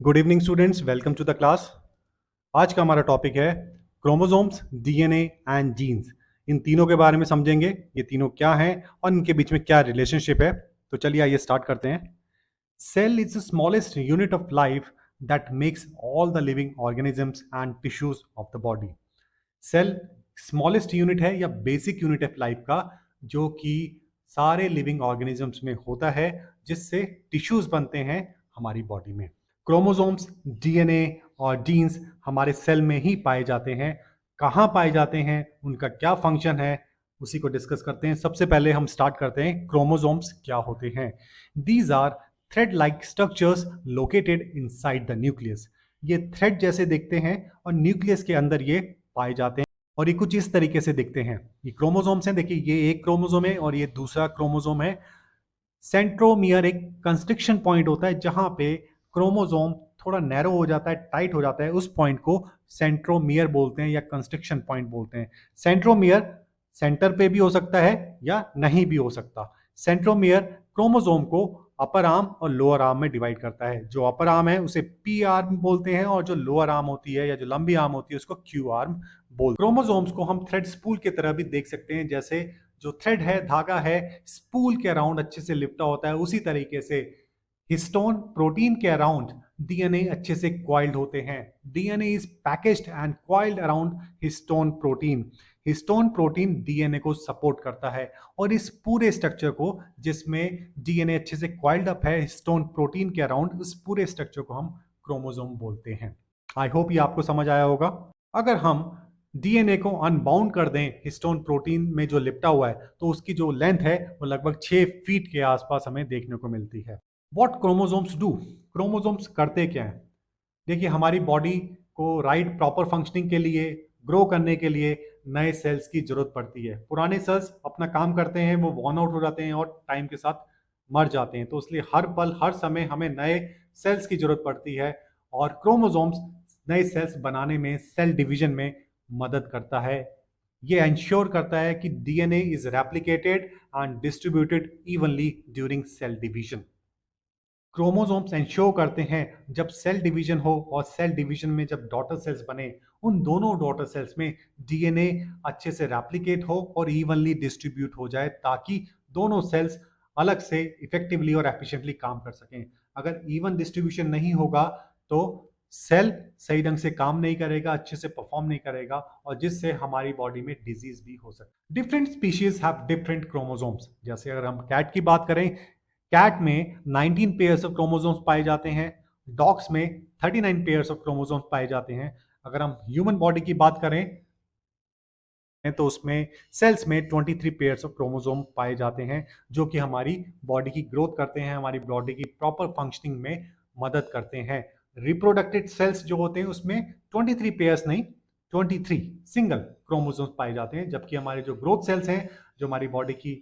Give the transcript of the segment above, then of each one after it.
Good evening students, welcome to the class. आज का हमारा टॉपिक है क्रोमोसोम्स, डीएनए एंड जीन्स। इन तीनों के बारे में समझेंगे, ये तीनों क्या हैं और इनके बीच में क्या रिलेशनशिप है। तो चलिए आइए स्टार्ट करते हैं। Cell is the smallest unit of life that makes all the living organisms and tissues of the body. Cell smallest unit है या बेसिक यूनिट ऑफ लाइफ का, जो कि सारे लिविंग ऑर्गेनिजम्स में होता है, जिससे टिश्यूज बनते हैं हमारी बॉडी में। क्रोमोसोम्स, डीएनए और जीन्स हमारे सेल में ही पाए जाते हैं। कहाँ पाए जाते हैं, उनका क्या फंक्शन है, उसी को डिस्कस करते हैं। सबसे पहले हम स्टार्ट करते हैं क्रोमोसोम्स क्या होते हैं। These are thread like structures located inside the nucleus. ये थ्रेड जैसे दिखते हैं और न्यूक्लियस के अंदर ये पाए जाते हैं। और ये कुछ इस तरीके से दिखते हैं। ये क्रोमोसोम्स हैं, देखिए ये एक क्रोमोसोम है और ये दूसरा क्रोमोसोम है। सेंट्रोमियर एक कंस्ट्रिक्शन पॉइंट होता है जहां पे क्रोमोसोम थोड़ा नैरो हो जाता है, टाइट हो जाता है। उस पॉइंट को सेंट्रोमियर बोलते हैं या कंस्ट्रिक्शन पॉइंट बोलते हैं। सेंट्रोमियर सेंटर पे भी हो सकता है या नहीं भी हो सकता। सेंट्रोमियर क्रोमोसोम को अपर आर्म और लोअर आर्म में डिवाइड करता है। जो अपर आर्म है उसे पी आर्म बोलते हैं और जो लोअर आर्म होती है या जो लंबी आर्म होती है उसको क्यू आर्म बोलते हैं। क्रोमोसोम्स को हम थ्रेड स्पूल की तरह भी देख सकते हैं। जैसे जो थ्रेड है, धागा है, स्पूल के अराउंड अच्छे से लिपटा होता है, उसी तरीके से हिस्टोन प्रोटीन के अराउंड डीएनए अच्छे से क्वाइल्ड होते हैं। DNA is packaged and coiled around histone protein. Histone protein DNA को सपोर्ट करता है और इस पूरे स्ट्रक्चर को, जिसमें डीएनए अच्छे से क्वाइल्ड अप है हिस्टोन प्रोटीन के अराउंड, उस पूरे स्ट्रक्चर को हम क्रोमोसोम बोलते हैं। आई होप ये आपको समझ आया होगा। अगर हम डीएनए को अनबाउंड कर दें हिस्टोन प्रोटीन में जो लिपटा हुआ है, तो उसकी जो लेंथ है वो लगभग 6 फीट के आसपास हमें देखने को मिलती है। व्हाट क्रोमोसोम्स डू, क्रोमोसोम्स करते क्या हैं। देखिए, हमारी बॉडी को राइट प्रॉपर फंक्शनिंग के लिए, ग्रो करने के लिए नए सेल्स की जरूरत पड़ती है। पुराने सेल्स अपना काम करते हैं, वो वॉर्न आउट हो जाते हैं और टाइम के साथ मर जाते हैं। तो इसलिए हर पल हर समय हमें नए सेल्स की जरूरत पड़ती है और क्रोमोसोम्स नए सेल्स बनाने में, सेल डिवीजन में मदद करता है। ये इंश्योर करता है कि DNA is replicated and distributed evenly during cell division. Chromosomes ensure करते हैं जब सेल डिवीजन हो और सेल डिवीजन में जब डॉटर सेल्स बने, उन दोनों डॉटर सेल्स में डीएनए अच्छे से रेप्लिकेट हो और इवनली डिस्ट्रीब्यूट हो जाए, ताकि दोनों सेल्स अलग से इफेक्टिवली और एफिशिएंटली काम कर सकें। अगर इवन डिस्ट्रीब्यूशन नहीं होगा तो सेल सही ढंग से काम नहीं करेगा, अच्छे से परफॉर्म नहीं करेगा और जिससे हमारी बॉडी में डिजीज भी हो सकती है। Different species have different chromosomes. जैसे अगर हम कैट की बात करें, कैट में 19 पेयर्स ऑफ क्रोमोसोम्स पाए जाते हैं। डॉग्स में 39 पेयर्स ऑफ क्रोमोसोम्स पाए जाते हैं। अगर हम ह्यूमन बॉडी की बात करें तो उसमें सेल्स में 23 पेयर्स ऑफ क्रोमोसोम पाए जाते हैं, जो कि हमारी बॉडी की ग्रोथ करते हैं, हमारी बॉडी की प्रॉपर फंक्शनिंग में मदद करते हैं। रिप्रोडक्टेड सेल्स जो होते हैं उसमें 23 पेयर्स नहीं, 23 सिंगल क्रोमोसोम्स पाए जाते हैं। जबकि हमारे जो ग्रोथ सेल्स हैं, जो हमारी बॉडी की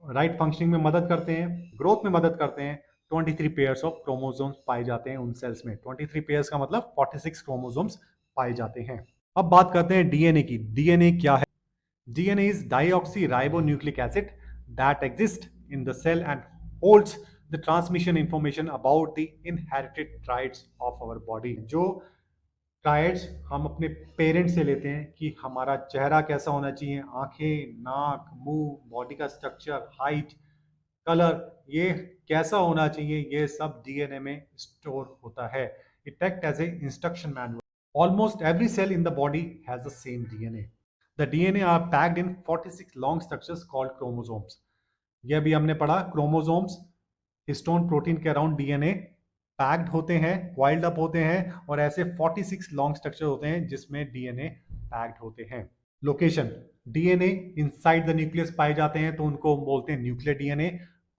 राइट फंक्शनिंग में मदद करते हैं, ग्रोथ में मदद करते हैं, 23 पेयर्स ऑफ क्रोमोसोम्स पाए जाते हैं उन सेल्स में। 23 पेयर्स का मतलब 46 क्रोमोसोम्स पाए जाते हैं। अब बात करते हैं डीएनए की। डीएनए क्या है? DNA is deoxyribonucleic acid that exists in the cell and holds the transmission information about the inherited traits of our body। जो ट्राइड्स हम अपने पेरेंट्स से लेते हैं कि हमारा चेहरा कैसा होना चाहिए, आंखें, नाक, मुंह, बॉडी का स्ट्रक्चर, हाइट, कलर, ये कैसा होना चाहिए, ये सब डीएनए में स्टोर होता है। It act as a instruction manual. Almost every cell in the body has the same DNA. The DNA are packed in 46 long structures called chromosomes. यह भी हमने पढ़ा, क्रोमोसोम्स हिस्टोन प्रोटीन के अराउंड डीएनए पैक्ड होते हैं, coiled up होते हैं और ऐसे 46 लॉन्ग स्ट्रक्चर होते हैं जिसमें डीएनए पैक्ड होते हैं। Location, DNA inside the nucleus पाए जाते हैं तो उनको बोलते हैं न्यूक्लियर डीएनए।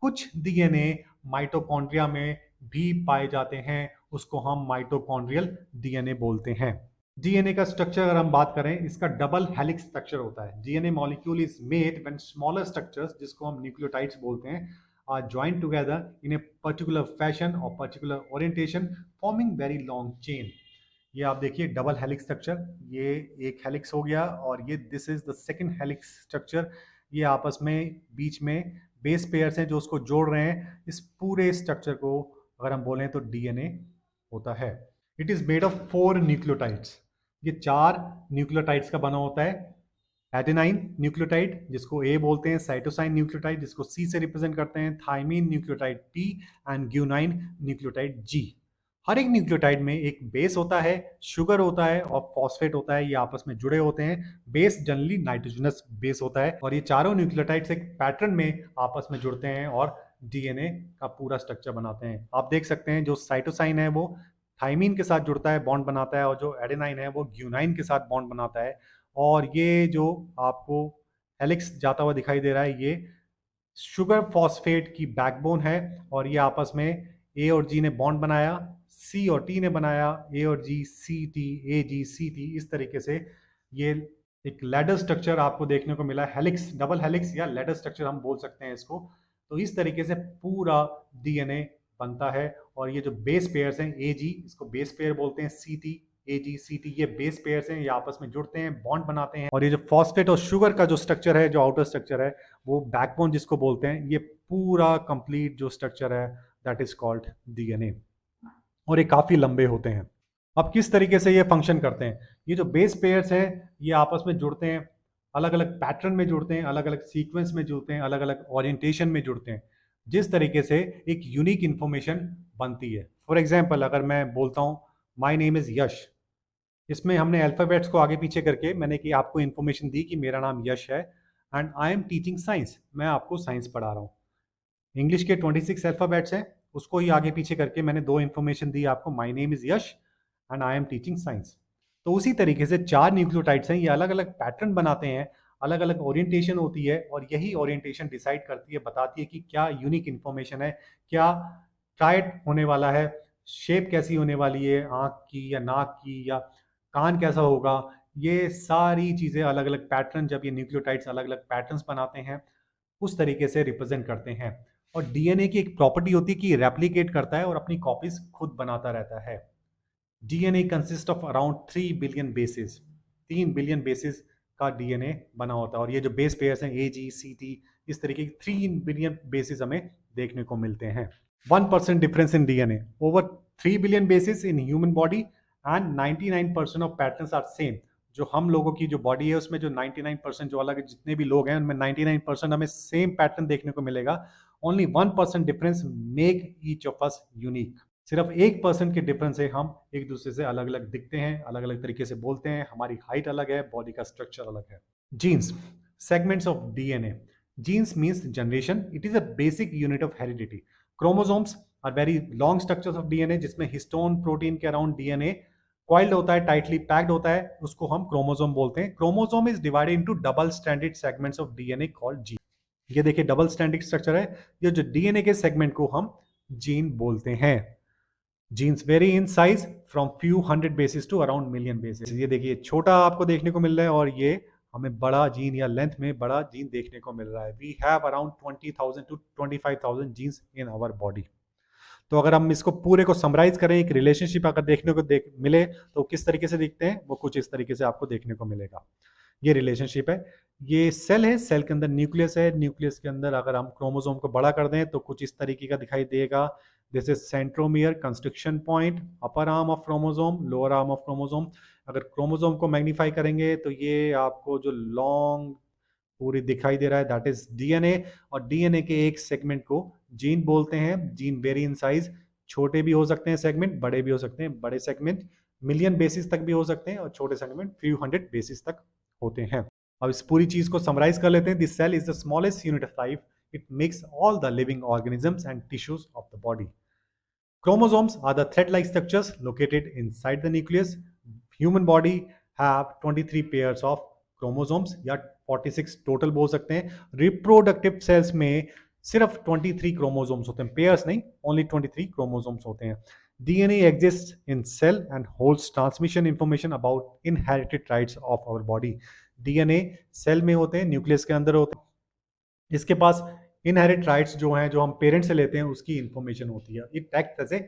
कुछ डीएनए माइटोकॉन्ड्रिया में भी पाए जाते हैं, उसको हम माइटोकॉन्ड्रियल डीएनए बोलते हैं। डीएनए का स्ट्रक्चर अगर हम बात करें, इसका डबल हेलिक्स स्ट्रक्चर होता है। DNA molecule is made when smaller structures, जिसको हम न्यूक्लियोटाइड्स बोलते हैं, are joined together in a particular fashion और particular orientation, forming very long chain. ये आप देखिए डबल हेलिक्स स्ट्रक्चर, ये एक हेलिक्स हो गया और ये this is the second helix structure. ये आपस में बीच में बेस पेयर्स हैं जो उसको जोड़ रहे हैं। इस पूरे स्ट्रक्चर को अगर हम बोलें तो डीएनए होता है। It is made of 4 nucleotides. ये 4 न्यूक्लियोटाइड्स का बना होता है। एडेनाइन न्यूक्लियोटाइड जिसको ए बोलते हैं, साइटोसाइन न्यूक्लियोटाइड जिसको सी से रिप्रेजेंट करते हैं, thymine nucleotide T and guanine nucleotide G. हर एक न्यूक्लियोटाइड में एक बेस होता है, शुगर होता है और फॉस्फेट होता है। ये आपस में जुड़े होते हैं। बेस जनरली नाइट्रोजनस बेस होता है और ये चारों न्यूक्लियोटाइड्स एक पैटर्न में आपस में जुड़ते हैं और डीएनए का पूरा स्ट्रक्चर बनाते हैं। आप देख सकते हैं जो साइटोसाइन है वो थाइमीन के साथ जुड़ता है, बॉन्ड बनाता है, और जो एडेनाइन है वो ग्यूनाइन के साथ बॉन्ड बनाता है। और ये जो आपको हेलिक्स जाता हुआ दिखाई दे रहा है, ये शुगर फॉस्फेट की बैकबोन है और ये आपस में ए और जी ने बॉन्ड बनाया, सी और टी ने बनाया, ए और जी, सी टी, ए जी, सी टी, इस तरीके से ये एक लैडर स्ट्रक्चर आपको देखने को मिला। हेलिक्स, डबल हेलिक्स या लैडर स्ट्रक्चर हम बोल सकते हैं इसको। तो इस तरीके से पूरा डीएनए बनता है। और ये जो बेस पेयर्स हैं, ए जी इसको बेस पेयर बोलते हैं, सी टी, ए जी, सी टी, ये बेस पेयर्स हैं, ये आपस में जुड़ते हैं, बॉन्ड बनाते हैं। और ये जो फॉस्फेट और शुगर का जो स्ट्रक्चर है, जो आउटर स्ट्रक्चर है, वो बैकबोन जिसको बोलते हैं, ये पूरा कंप्लीट जो स्ट्रक्चर है दैट इज कॉल्ड डीएनए। और ये काफी लंबे होते हैं। अब किस तरीके से ये फंक्शन करते हैं? ये जो बेस पेयर्स हैं ये आपस में जुड़ते हैं, अलग अलग पैटर्न में जुड़ते हैं, अलग अलग सीक्वेंस में जुड़ते हैं, अलग अलग ओरिएंटेशन में जुड़ते हैं, जिस तरीके से एक यूनिक इंफॉर्मेशन बनती है। फॉर एग्जाम्पल अगर मैं बोलता हूँ माई नेम इज यश, इसमें हमने अल्फ़ाबेट्स को आगे पीछे करके मैंने कि आपको इन्फॉर्मेशन दी कि मेरा नाम यश है and I am teaching science, मैं आपको साइंस पढ़ा रहा हूँ। इंग्लिश के 26 अल्फ़ाबेट्स हैं, उसको ही आगे पीछे करके मैंने 2 इन्फॉर्मेशन दी आपको, my name is Yash and I am teaching science. तो उसी तरीके से 4 न्यूक्लियोटाइड्स हैं, ये अलग अलग पैटर्न बनाते हैं, अलग अलग ओरिएंटेशन होती है और यही ओरिएंटेशन डिसाइड करती है, बताती है कि क्या यूनिक इन्फॉर्मेशन है, क्या ट्राइड होने वाला है, शेप कैसी होने वाली है, आँख की या नाक की, या कान कैसा होगा। ये सारी चीज़ें अलग अलग पैटर्न, जब ये न्यूक्लियोटाइड्स अलग अलग पैटर्न्स बनाते हैं उस तरीके से रिप्रेजेंट करते हैं। और डीएनए की एक प्रॉपर्टी होती है कि रेप्लिकेट करता है और अपनी कॉपीज खुद बनाता रहता है। DNA consist of around 3 billion basis, 3 billion basis का डीएनए बना होता है। और ये जो बेस पेयर्स हैं ए जी सी टी, इस तरीके की 3 बिलियन बेसिस हमें देखने को मिलते हैं। 1% difference in DNA over 3 billion bases in human body and 99% of patterns are same. जो हम लोगों की जो बॉडी है उसमें जो 99% जो अलग जितने भी लोग हैं उनमें 99% हमें सेम पैटर्न देखने को मिलेगा। Only 1% difference make each of us unique. सिर्फ 1% के डिफरेंस से हम एक दूसरे से अलग अलग दिखते हैं, अलग अलग तरीके से बोलते हैं, हमारी हाइट अलग है, बॉडी का स्ट्रक्चर अलग है। Genes, segments of DNA. Genes means generation. It is a basic unit of heredity. Chromosomes are very long structures of DNA जिसमें हिस्टोन प्रोटीन के अराउंड डीएनए कॉइल्ड होता है, टाइटली पैक्ड होता है, उसको हम क्रोमोसोम बोलते हैं। Chromosome is divided into double standard segments of DNA called gene. ये देखिए डबल स्टैंडर्ड स्ट्रक्चर है। ये जो डीएनए के सेगमेंट को हम जीन बोलते हैं। Genes vary in size from few hundred bases to around million bases. ये देखिए छोटा आपको देखने को मिल रहा है और ये हमें बड़ा जीन या लेंथ में बड़ा जीन देखने को मिल रहा है। We have around 20,000 to 25,000 genes in our body. तो अगर हम इसको पूरे को समराइज करें, एक रिलेशनशिप अगर देखने को मिले तो किस तरीके से दिखते हैं, वो कुछ इस तरीके से आपको देखने को मिलेगा। ये रिलेशनशिप है। ये सेल है, सेल के अंदर न्यूक्लियस है, न्यूक्लियस के अंदर अगर हम क्रोमोसोम को बड़ा कर दें तो कुछ इस तरीके का दिखाई देगा। This is centromere, construction point, upper arm of chromosome, lower arm of chromosome. अगर क्रोमोसोम को मैग्नीफाई करेंगे तो ये आपको जो लॉन्ग पूरी दिखाई दे रहा है दैट इज डीएनए। और डीएनए के एक सेगमेंट को जीन बोलते हैं। जीन वेरी इन साइज, छोटे भी हो सकते हैं सेगमेंट, बड़े भी हो सकते हैं। बड़े सेगमेंट मिलियन बेसिस तक भी हो सकते हैं और छोटे सेगमेंट फ्यू हंड्रेड बेसिस तक होते हैं। अब इस पूरी चीज को समराइज कर लेते हैं। This cell is the smallest unit of life, it makes all the living organisms and tissues of the body. Chromosomes are the thread-like structures located inside the nucleus. Human body have 23 pairs of chromosomes या 46 total बोल सकते हैं। Reproductive cells में सिर्फ 23 chromosomes होते हैं, pairs नहीं, only 23 chromosomes होते हैं। DNA exists in cell and holds transmission information about inherited traits of our body. DNA cell में होते हैं, न्यूक्लियस के अंदर होते हैं। इसके पास इनहेरिट राइट्स जो हैं, जो हम पेरेंट से लेते हैं, उसकी इंफॉर्मेशन होती है। It act as a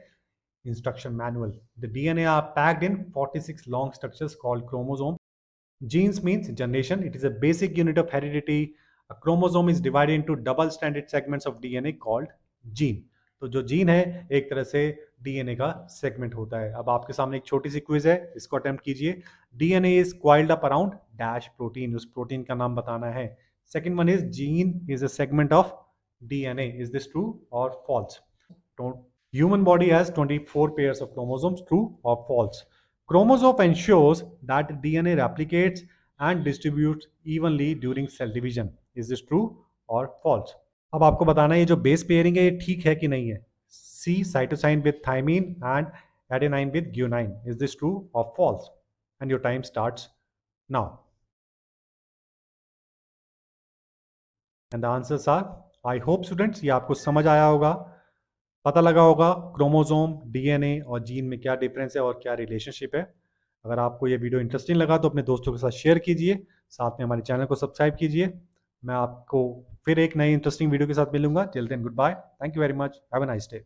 instruction manual. The DNA are packed in 46 long structures called chromosome. Genes means generation. It is a basic unit of heredity. A chromosome is divided into double stranded segments of DNA called gene. तो जो gene है एक तरह से DNA का segment होता है। अब आपके सामने एक छोटी सी क्विज है, इसको अटेम्प्ट कीजिए। DNA is coiled up around dash protein, उस प्रोटीन का नाम बताना है। Second one is gene is a segment of DNA, is this true और false? Human body has 24 pairs of chromosomes, true or false? Chromosome ensures that DNA replicates and distributes evenly during cell division. Is this true or false? अब आपको बताना है ये जो base pairing है ये ठीक है कि नहीं है। C cytosine with thymine and adenine with guanine, is this true और false? And your time starts now. And the answers are, I hope students ये आपको समझ आया होगा, पता लगा होगा क्रोमोसोम, डीएनए और जीन में क्या डिफरेंस है और क्या रिलेशनशिप है। अगर आपको ये वीडियो इंटरेस्टिंग लगा तो अपने दोस्तों के साथ शेयर कीजिए, साथ में हमारे चैनल को सब्सक्राइब कीजिए। मैं आपको फिर एक नई इंटरेस्टिंग वीडियो के साथ मिलूंगा। Till then good bye, thank you very much, have a nice day.